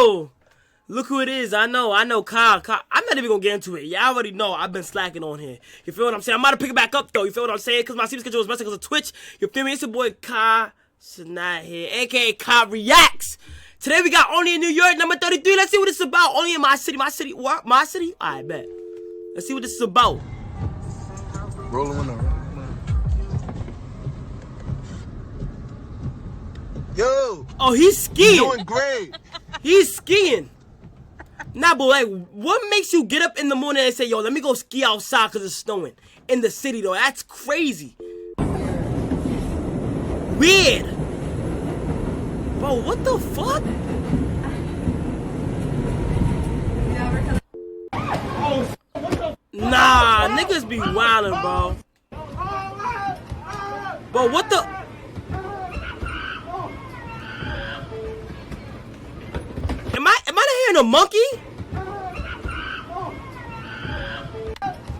Yo! Look who it is. I know, Kyle. I'm not even gonna get into it. Y'all already know I've been slacking on here. You feel what I'm saying? I'm about to pick it back up, though. You feel what I'm saying? Because my sleep schedule is messing because of Twitch. You feel me? It's your boy, Kyle Cenat here, a.k.a. Kyle Reacts. Today, we got Only in New York, number 33. Let's see what it's about. Only in my city. My city? What? My city? I bet. Let's see what this is about. Rolling on. Yo! Oh, he's skiing. Doing great. He's skiing. Nah, but like, what makes you get up in the morning and say, yo, let me go ski outside because it's snowing? In the city, though. That's crazy. Weird. Bro, what the fuck? Nah, niggas be wildin', bro. Bro, what the... Am I hearing a monkey?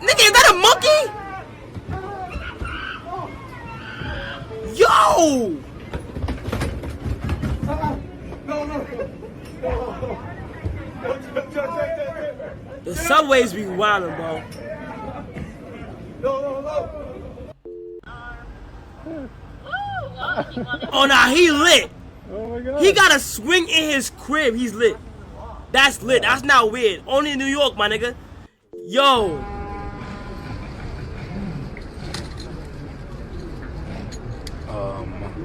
Nigga, is that a monkey? Yo! The subways be wildin', bro. Oh, nah, he lit. Oh my God. He got a swing in his crib. He's lit. That's lit. That's not weird. Only in New York, my nigga. Yo.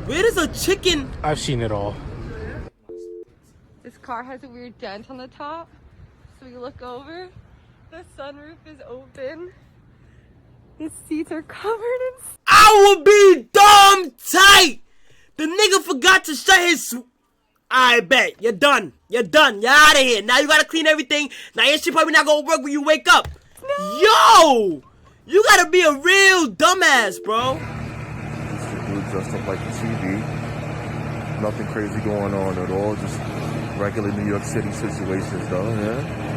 Where is a chicken? I've seen it all. This car has a weird dent on the top. So we look over. The sunroof is open. The seats are covered in... I will be dumb tight. The nigga forgot to shut his... I bet. You're done. You're done. You're out of here. Now you gotta clean everything. Now your shit probably not gonna work when you wake up. No. Yo! You gotta be a real dumbass, bro. Dude dressed up like the TV. Nothing crazy going on at all. Just regular New York City situations, though, yeah?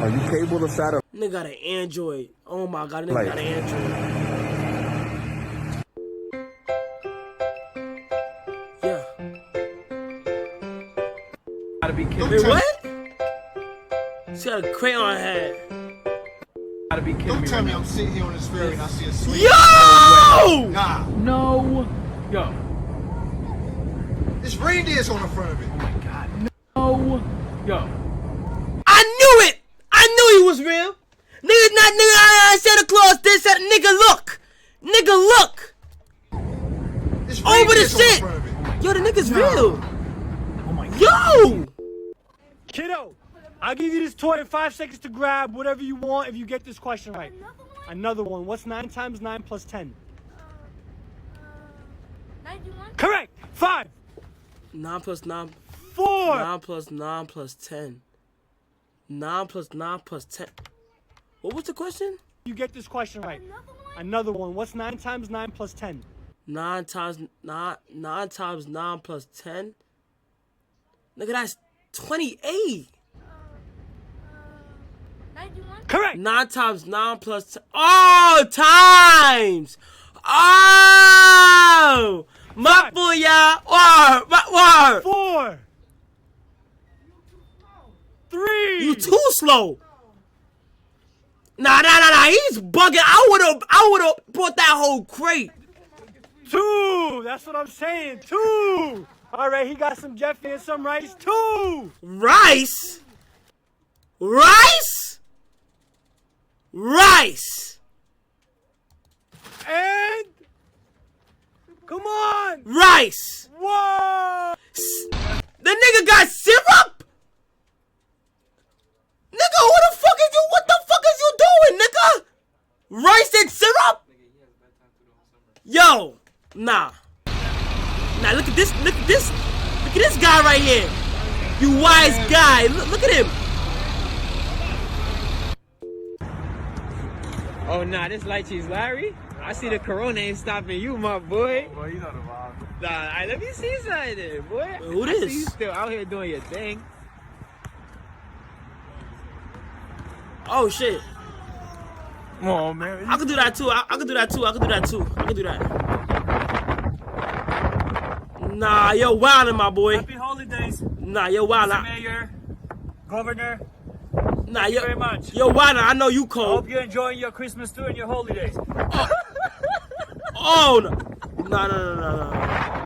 Are you cable or satellite? Nigga got an Android. Oh my God, nigga got an Android. Yeah. Gotta be kidding. Wait, what? She got a crayon head. Gotta be kidding me. Don't tell me I'm sitting here on this ferry and I see a sweet. Yo! Nah. No. Yo. There's reindeers on the front of it. Oh my God. No. Yo. I knew it! I knew he was real! Nigga, not nigga, Santa Claus, this, that, nigga, look! Nigga, look! There's Over the reindeers on the shit! front of it. Yo, the nigga's real! Oh my God. Yo! Kiddo, I'll give you this toy in 5 seconds to grab whatever you want if you get this question right. Another one. What's 9 times 9 plus 10? 91? Correct. 5. 9 plus 9. 4. 9 plus 9 plus 10. 9 plus 9 plus 10. What was the question? You get this question right. Another one. What's 9 times 9 plus 10? 9 times 9 plus 10? Nigga, that's 28. 91? Correct. 9 times 9 plus 10. Oh, times! Oh! My boy, y'all. Word. 4. 3. You too slow. Nah. He's bugging. I would've brought that whole crate. 2. That's what I'm saying. 2. All right, he got some Jeffy and some rice. 2. Rice? And come on. Rice. Whoa. The nigga got syrup? Nigga, who the fuck is you? What the fuck is you doing, nigga? Rice and syrup? Yo, nah. Nah, look at this guy right here. You wise guy. Look at him. Oh nah, this light cheese Larry. I see the corona ain't stopping you, my boy. Boy, you know the vibe. Nah, let me see something, boy. Who I this? see you still out here doing your thing. Oh shit. Come on, man. I could do that too. I could do that too. I could do that. Nah, yo, wildin', my boy. Happy holidays. Nah, yo, wild. Mayor, Governor, Nah, thank you yo, very much. yo, wild. I know you I cold. hope you're enjoying your Christmas too and your holidays. Oh, no. No.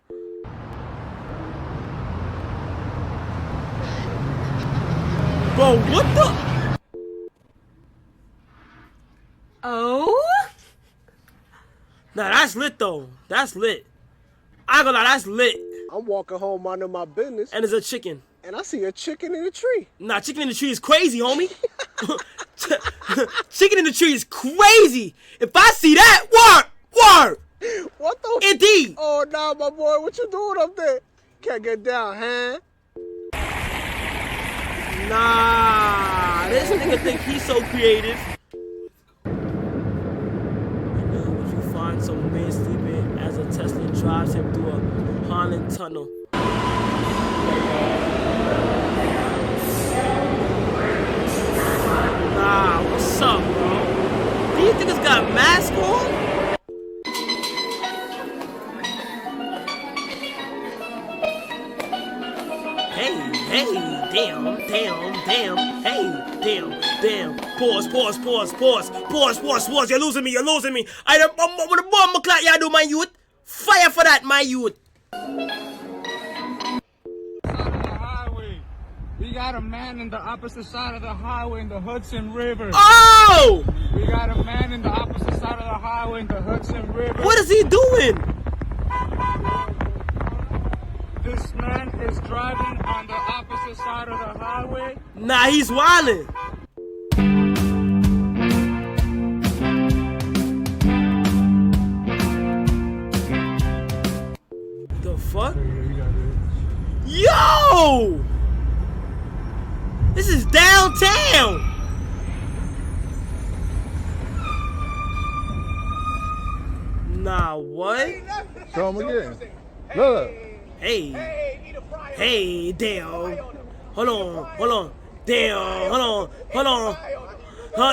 Bro, what the? Oh? Nah, that's lit, though. That's lit. I ain't gonna lie, that's lit. I'm walking home minding my business, And there's a chicken. and I see a chicken in a tree. Nah, chicken in the tree is crazy, homie. Chicken in the tree is crazy. If I see that, word. What the? Indeed. Oh, nah, my boy, what you doing up there? Can't get down, huh? Nah, this nigga think he's so creative. Would you find some man sleeping as a Tesla drives him through a Holland tunnel? Nah, what's up, bro? These niggas got masks on? Hey, damn, hey, damn. Pause. You're losing me. I'm a clock y'all do, my youth. Fire for that, my youth. Highway. We got a man in the opposite side of the highway in the Hudson River. Oh! We got a man in the opposite side of the highway in the Hudson River. What is he doing? This man is driving on the opposite side of the highway. Nah, he's wildin'. The fuck? Yo! This is downtown. Nah, what? Show him again. Look. Hey, damn. Hold on. Damn, hold on.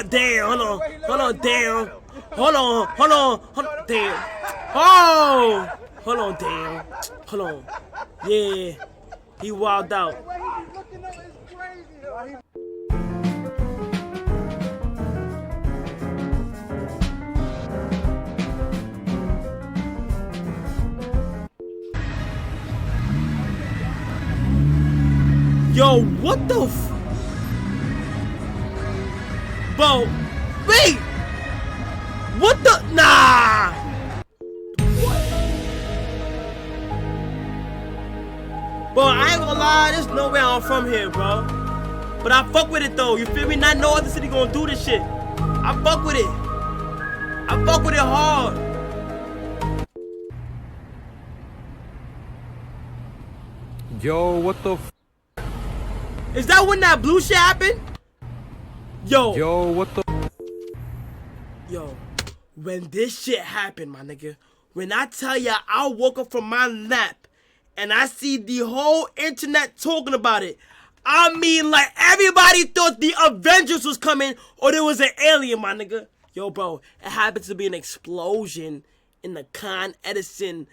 Damn. Hold on, damn. Oh! Hold on, damn. Hold on. Yeah. He wilded out. Yo, what the f... Bro, wait! What the... Nah! Bro, I ain't gonna lie, there's no way I'm from here, bro. But I fuck with it, though. You feel me? Not no other city gonna do this shit. I fuck with it. I fuck with it hard. Yo, what the f? Is that when that blue shit happened? Yo, what the? Yo, when this shit happened, my nigga, when I tell ya I woke up from my nap and I see the whole internet talking about it, I mean like everybody thought the Avengers was coming or there was an alien, my nigga. Yo, bro, it happens to be an explosion in the Con Edison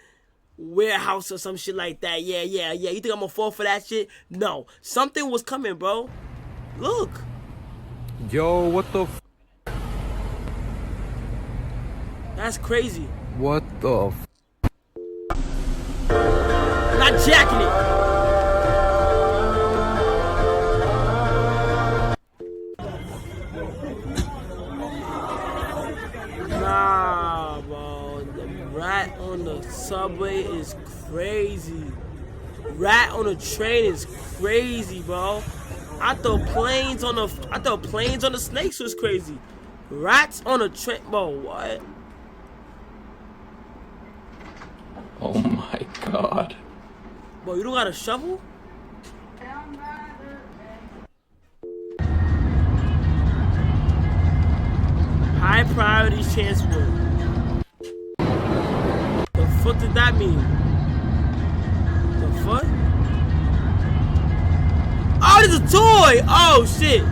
warehouse or some shit like that. Yeah. You think I'm gonna fall for that shit? No. Something was coming, bro. Look. Yo, what the f? That's crazy. What the f? Not jacking it. Nah, bro. The rat on the subway is crazy. Rat on the train is crazy, bro. I thought planes on the snakes was crazy. Rats on a train, bro. What? Oh my god. Bro, you don't got a shovel? High priority transport. The fuck did that mean? The fuck? Oh, this is a toy! Oh, shit.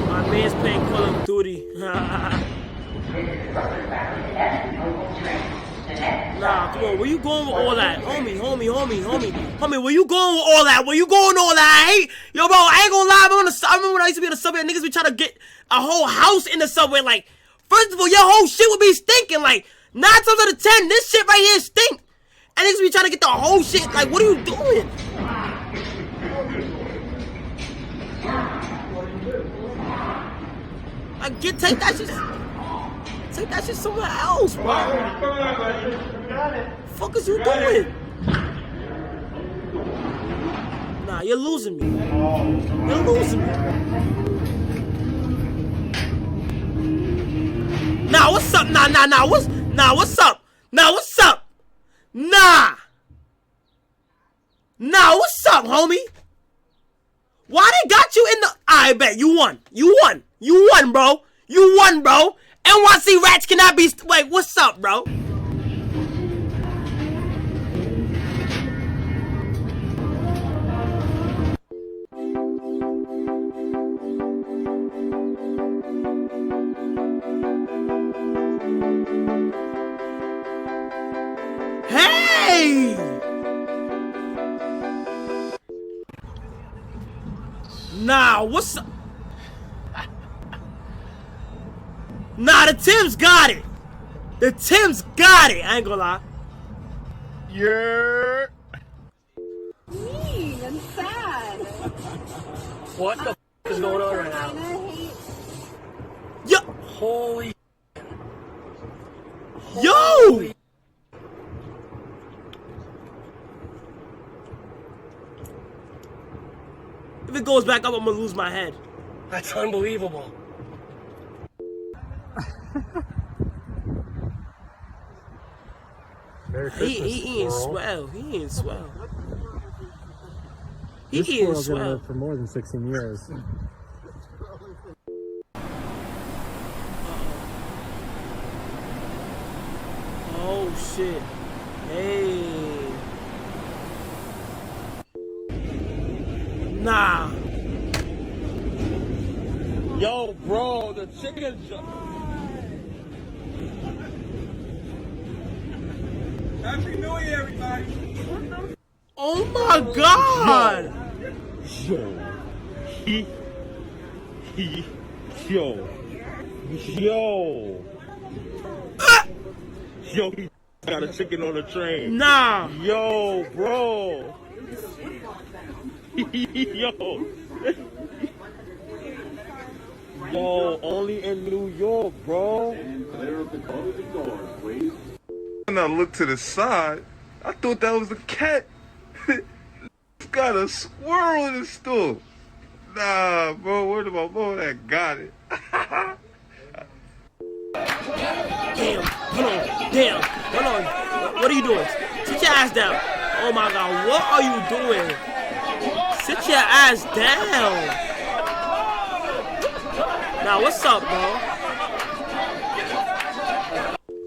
My man's playing Call of Duty. Nah, come on. Where you going with all that? Homie. Homie, where you going with all that? Where you going with all that? I hate... Yo, bro, I ain't gonna lie. I remember when I used to be in the subway and niggas be trying to get a whole house in the subway. Like, first of all, your whole shit would be stinking. Like, 9 times out of 10, this shit right here stink. And niggas be trying to get the whole shit. Like, what are you doing? Like, take that shit somewhere else, bro. The fuck is you doing? Nah, you're losing me. You're losing me. Nah, what's up? Nah, what's up? Nah, what's up? Nah, what's up, homie? Why they got you in the... I bet you won, bro. You won, bro. NYC rats cannot be... Wait, what's up, bro? Hey! Nah, what's up? Nah, the Tims got it. The Tims got it. I ain't gonna lie. Yeah. Me, I'm sad. What the is going on right now? Yo! Holy. Yo! If it goes back up, I'm gonna lose my head. That's unbelievable. He eating swell. He eating swell. He eating swell. For more than 16 years. Oh shit. Hey. Nah. Yo, bro, the chicken. Happy New Year, everybody. Oh my god. Yo. Yo, he got a chicken on the train. Nah. Yo, bro. Yo, only in New York, bro. When I looked to the side, I thought that was a cat. It's got a squirrel in the store. Nah, bro, where did my mom that got it? Damn, hold on. What are you doing? Sit your ass down. Oh my god, what are you doing? Sit your ass down. Now, what's up, bro?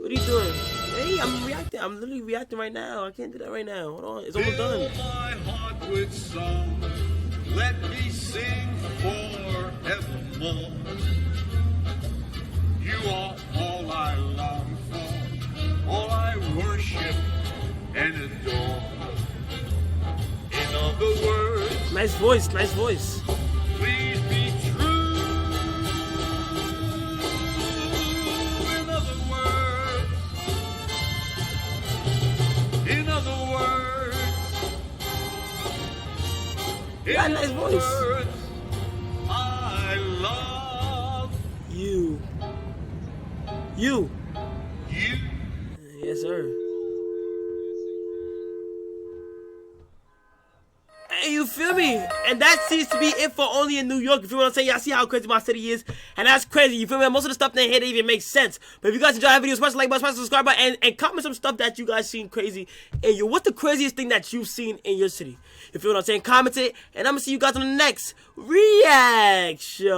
What are you doing? Hey, I'm reacting. I'm literally reacting right now. I can't do that right now. Hold on. It's almost done. My heart with song. Let me sing forevermore. You are all I long for, all I worship and adore. In other words, nice voice, nice voice. Please be true. In other words, got a nice voice. I love you. Yes, sir. Hey, you feel me? And that seems to be it for only in New York. You feel what I'm saying? Y'all see how crazy my city is? And that's crazy. You feel me? Most of the stuff in here didn't even make sense. But if you guys enjoy that video, smash the like button, smash the subscribe button, and comment some stuff that you guys seen crazy in your... What's the craziest thing that you've seen in your city? You feel what I'm saying? Comment it. And I'm going to see you guys on the next reaction.